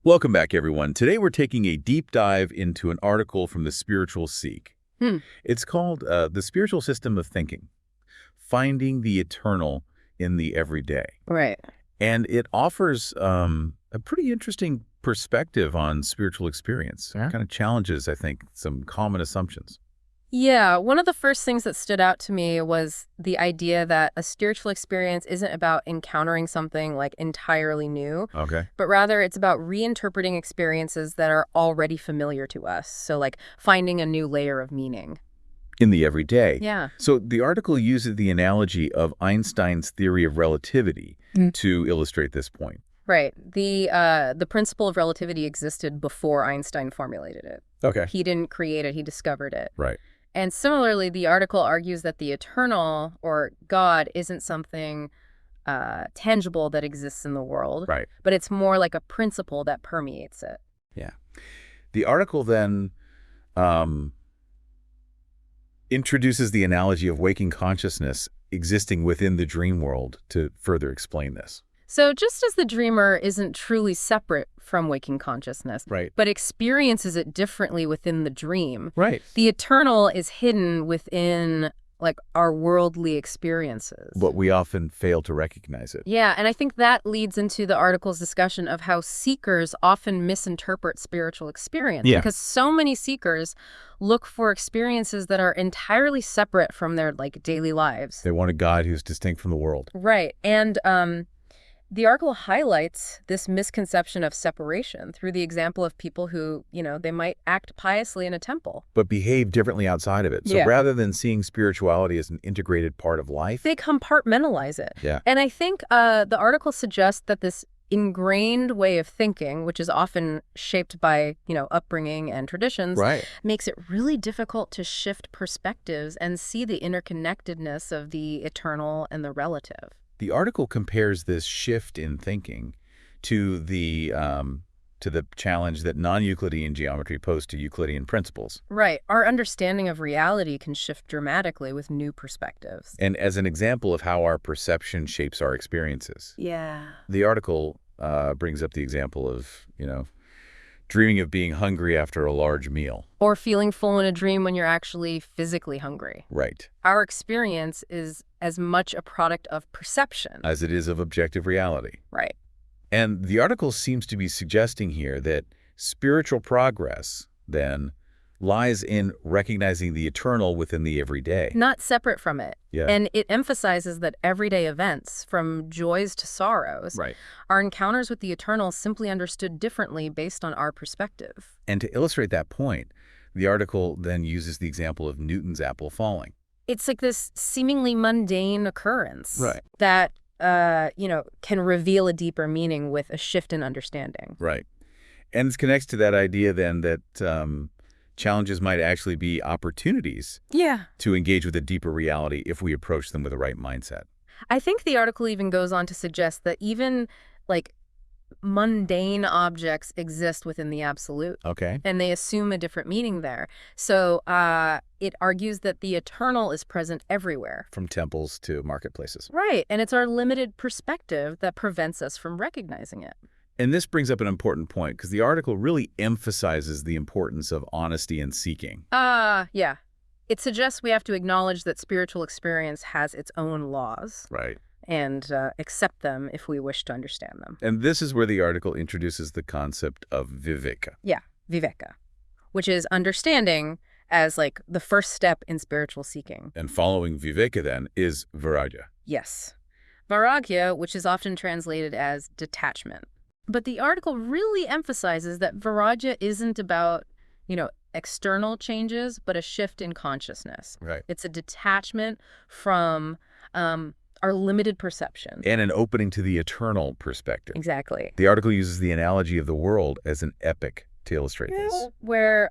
Welcome back, everyone. Today we're taking a deep dive into an article from the Spiritual Seek. It's called The Spiritual System of Thinking, Finding the Eternal in the Everyday. Right. And it offers a pretty interesting perspective on spiritual experience. Yeah. Kind of challenges, I think, some common assumptions. Yeah, one of the first things that stood out to me was the idea that a spiritual experience isn't about encountering something like entirely new, Okay. but rather it's about reinterpreting experiences that are already familiar to us. So like finding a new layer of meaning. In the everyday. Yeah. So the article uses the analogy of Einstein's theory of relativity to illustrate this point. Right. The principle of relativity existed before Einstein formulated it. Okay. He didn't create it, he discovered it. Right. And similarly, the article argues that the eternal, or God, isn't something tangible that exists in the world, Right. but it's more like a principle that permeates it. Yeah. The article then introduces the analogy of waking consciousness existing within the dream world to further explain this. So just as the dreamer isn't truly separate from waking consciousness, Right. but experiences it differently within the dream, Right. the eternal is hidden within like our worldly experiences. But we often fail to recognize it. Yeah, and I think that leads into the article's discussion of how seekers often misinterpret spiritual experience. Yeah. Because so many seekers look for experiences that are entirely separate from their like daily lives. They want a God who's distinct from the world. Right. And the article highlights this misconception of separation through the example of people who, they might act piously in a temple. But behave differently outside of it. So Yeah. rather than seeing spirituality as an integrated part of life. They compartmentalize it. Yeah. And I think the article suggests that this ingrained way of thinking, which is often shaped by, upbringing and traditions, Right. makes it really difficult to shift perspectives and see the interconnectedness of the eternal and the relative. The article compares this shift in thinking to the challenge that non-Euclidean geometry posed to Euclidean principles. Right. Our understanding of reality can shift dramatically with new perspectives. And as an example of how our perception shapes our experiences. Yeah. The article brings up the example of, dreaming of being hungry after a large meal. Or feeling full in a dream when you're actually physically hungry. Right. Our experience is as much a product of perception. As it is of objective reality. Right. And the article seems to be suggesting here that spiritual progress, then, lies in recognizing the eternal within the everyday. Not separate from it. Yeah. And it emphasizes that everyday events, from joys to sorrows, Right. are encounters with the eternal simply understood differently based on our perspective. And to illustrate that point, the article then uses the example of Newton's apple falling. It's like this seemingly mundane occurrence Right. that, can reveal a deeper meaning with a shift in understanding. Right. And it connects to that idea then that challenges might actually be opportunities Yeah. to engage with a deeper reality if we approach them with the right mindset. I think the article even goes on to suggest that even, like, mundane objects exist within the absolute. Okay. And they assume a different meaning there. So it argues that the eternal is present everywhere. From temples to marketplaces. Right. And it's our limited perspective that prevents us from recognizing it. And this brings up an important point because the article really emphasizes the importance of honesty and seeking. Yeah. It suggests we have to acknowledge that spiritual experience has its own laws Right. and accept them if we wish to understand them. And this is where the article introduces the concept of viveka. Yeah, viveka, which is understanding as like the first step in spiritual seeking. And following viveka then is vairagya. Yes. Vairagya, which is often translated as detachment. But the article really emphasizes that vairagya isn't about, external changes, but a shift in consciousness. Right. It's a detachment from our limited perception. And an opening to the eternal perspective. Exactly. The article uses the analogy of the world as an epic to illustrate this. Where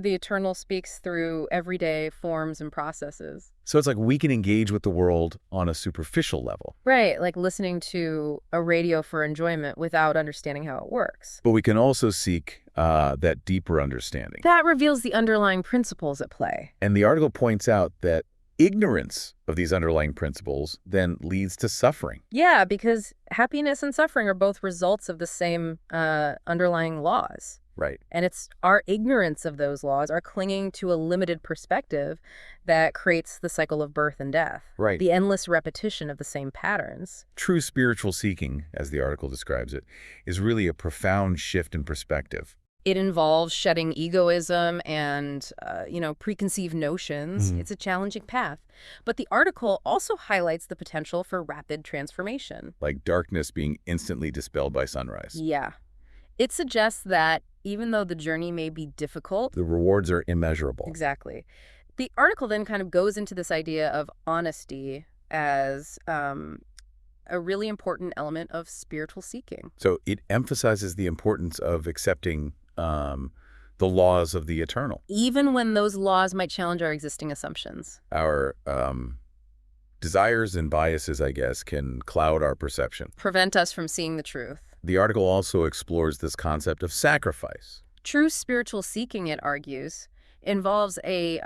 the eternal speaks through everyday forms and processes. So it's like we can engage with the world on a superficial level. Right, like listening to a radio for enjoyment without understanding how it works. But we can also seek that deeper understanding. That reveals the underlying principles at play. And the article points out that ignorance of these underlying principles then leads to suffering. Yeah, because happiness and suffering are both results of the same underlying laws. Right. And it's our ignorance of those laws, our clinging to a limited perspective that creates the cycle of birth and death. Right. The endless repetition of the same patterns. True spiritual seeking, as the article describes it, is really a profound shift in perspective. It involves shedding egoism and, preconceived notions. It's a challenging path. But the article also highlights the potential for rapid transformation. Like darkness being instantly dispelled by sunrise. Yeah. It suggests that even though the journey may be difficult, The rewards are immeasurable. exactly. The article then kind of goes into this idea of honesty as a really important element of spiritual seeking. So it emphasizes the importance of accepting the laws of the eternal. Even when those laws might challenge our existing assumptions. Our desires and biases, I guess, can cloud our perception. Prevent us from seeing the truth. The article also explores this concept of sacrifice. True spiritual seeking, it argues, involves a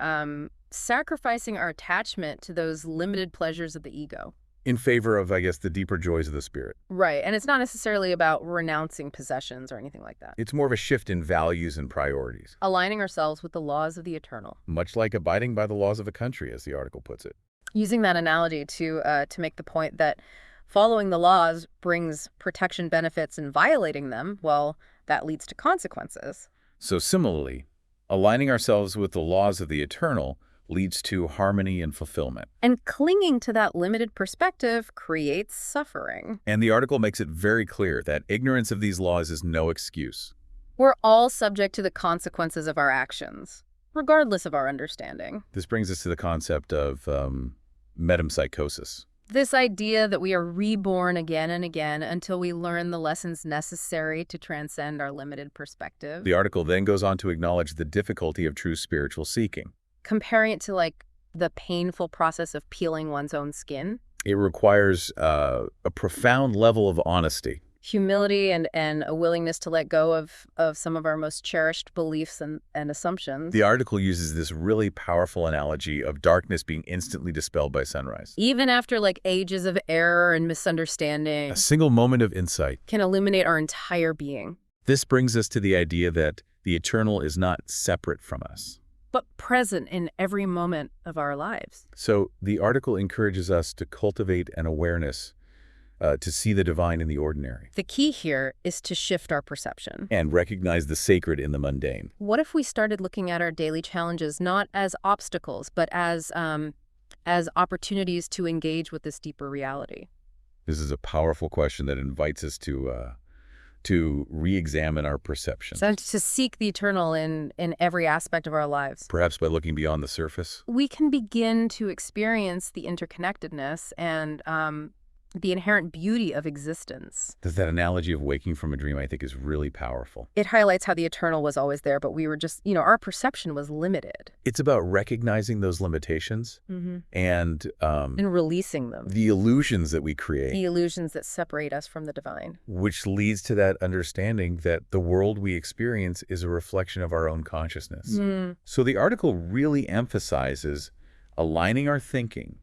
sacrificing our attachment to those limited pleasures of the ego. In favor of, I guess, the deeper joys of the spirit. Right, and it's not necessarily about renouncing possessions or anything like that. It's more of a shift in values and priorities. Aligning ourselves with the laws of the eternal. Much like abiding by the laws of a country, as the article puts it. Using that analogy to make the point that following the laws brings protection benefits and violating them, well, that leads to consequences. So similarly, aligning ourselves with the laws of the eternal leads to harmony and fulfillment. And clinging to that limited perspective creates suffering. And the article makes it very clear that ignorance of these laws is no excuse. We're all subject to the consequences of our actions, regardless of our understanding. This brings us to the concept of metempsychosis. This idea that we are reborn again and again until we learn the lessons necessary to transcend our limited perspective. The article then goes on to acknowledge the difficulty of true spiritual seeking. Comparing it to the painful process of peeling one's own skin. It requires a profound level of honesty. Humility and a willingness to let go of some of our most cherished beliefs and assumptions. The article uses this really powerful analogy of darkness being instantly dispelled by sunrise. Even after ages of error and misunderstanding, A single moment of insight can illuminate our entire being. This brings us to the idea that the eternal is not separate from us. But present in every moment of our lives. So the article encourages us to cultivate an awareness to see the divine in the ordinary. The key here is to shift our perception. And recognize the sacred in the mundane. What if we started looking at our daily challenges not as obstacles, but as opportunities to engage with this deeper reality? This is a powerful question that invites us to re-examine our perceptions. So to seek the eternal in every aspect of our lives. Perhaps by looking beyond the surface. We can begin to experience the interconnectedness and the inherent beauty of existence. That analogy of waking from a dream, I think, is really powerful. It highlights how the eternal was always there, but we were just, our perception was limited. It's about recognizing those limitations and releasing them. the illusions that we create. The illusions that separate us from the divine. Which leads to that understanding that the world we experience is a reflection of our own consciousness. So the article really emphasizes aligning our thinking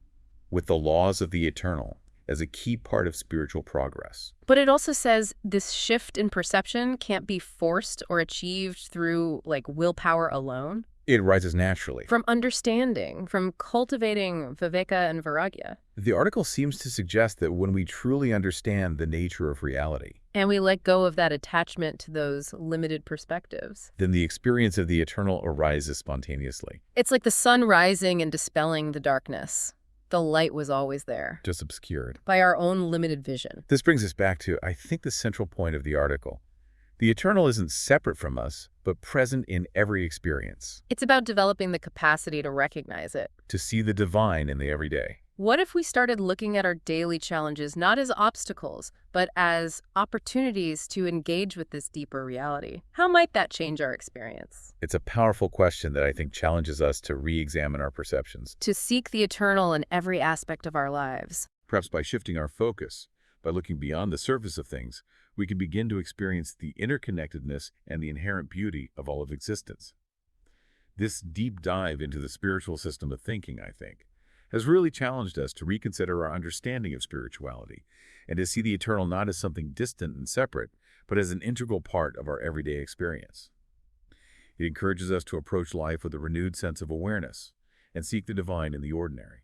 with the laws of the eternal as a key part of spiritual progress. But it also says this shift in perception can't be forced or achieved through willpower alone. It rises naturally. From understanding, from cultivating viveka and vairagya. The article seems to suggest that when we truly understand the nature of reality, and we let go of that attachment to those limited perspectives, then the experience of the eternal arises spontaneously. It's like the sun rising and dispelling the darkness. The light was always there. Just obscured. By our own limited vision. This brings us back to, I think, the central point of the article. The eternal isn't separate from us, but present in every experience. It's about developing the capacity to recognize it. To see the divine in the everyday. What if we started looking at our daily challenges not as obstacles, but as opportunities to engage with this deeper reality? How might that change our experience? It's a powerful question that I think challenges us to re-examine our perceptions. To seek the eternal in every aspect of our lives. Perhaps by shifting our focus, by looking beyond the surface of things, we can begin to experience the interconnectedness and the inherent beauty of all of existence. This deep dive into the spiritual system of thinking, I think, has really challenged us to reconsider our understanding of spirituality and to see the eternal not as something distant and separate, but as an integral part of our everyday experience. It encourages us to approach life with a renewed sense of awareness and seek the divine in the ordinary.